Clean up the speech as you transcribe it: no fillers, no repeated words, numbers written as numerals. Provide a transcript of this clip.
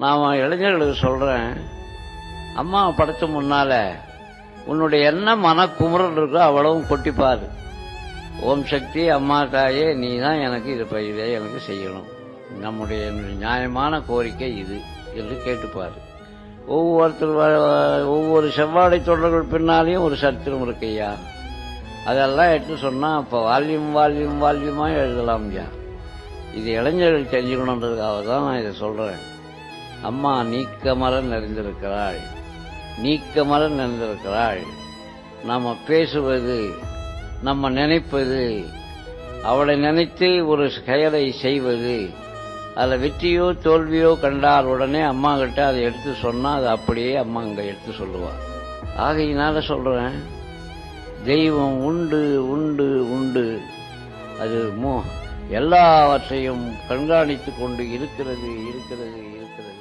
நான் இளைஞர்களுக்கு சொல்றேன், அம்மா படைச்ச முன்னால உன்னுடைய என்ன மனக்குமுறல் இருக்கோ அவ்வளவும் கொட்டிப்பாரு. ஓம் சக்தி, அம்மா தாயே, நீ தான் எனக்கு இதை எனக்கு செய்யணும், நம்முடைய நியாயமான கோரிக்கை இது என்று கேட்டுப்பாரு. ஒவ்வொரு செவ்வாடை தொடர்கள் பின்னாலேயும் ஒரு சரித்திரம் இருக்கையா, அதெல்லாம் எடுத்து சொன்னா அப்ப வால்யூமா எழுதலாம்யா. இது இளைஞர்கள் தெரிஞ்சுக்கணுன்றதுக்காக தான் நான் இதை சொல்றேன். அம்மா நீக்கமர நிறைந்திருக்கிறாள், நீக்கமர நிறைந்திருக்கிறாள். நாம பேசுவது, நம்ம நினைப்பது, அவளை நினைத்து ஒரு செயலை செய்வது, அதில் வெற்றியோ தோல்வியோ கண்டால் உடனே அம்மா கிட்ட அதை எடுத்து சொன்னா அது அப்படியே அம்மா அங்க எடுத்து சொல்லுவார். ஆகையினால சொல்றேன், தெய்வம் உண்டு உண்டு உண்டு, அது எல்லாவற்றையும் கண்காணித்துக் கொண்டு இருக்கிறது இருக்கிறது.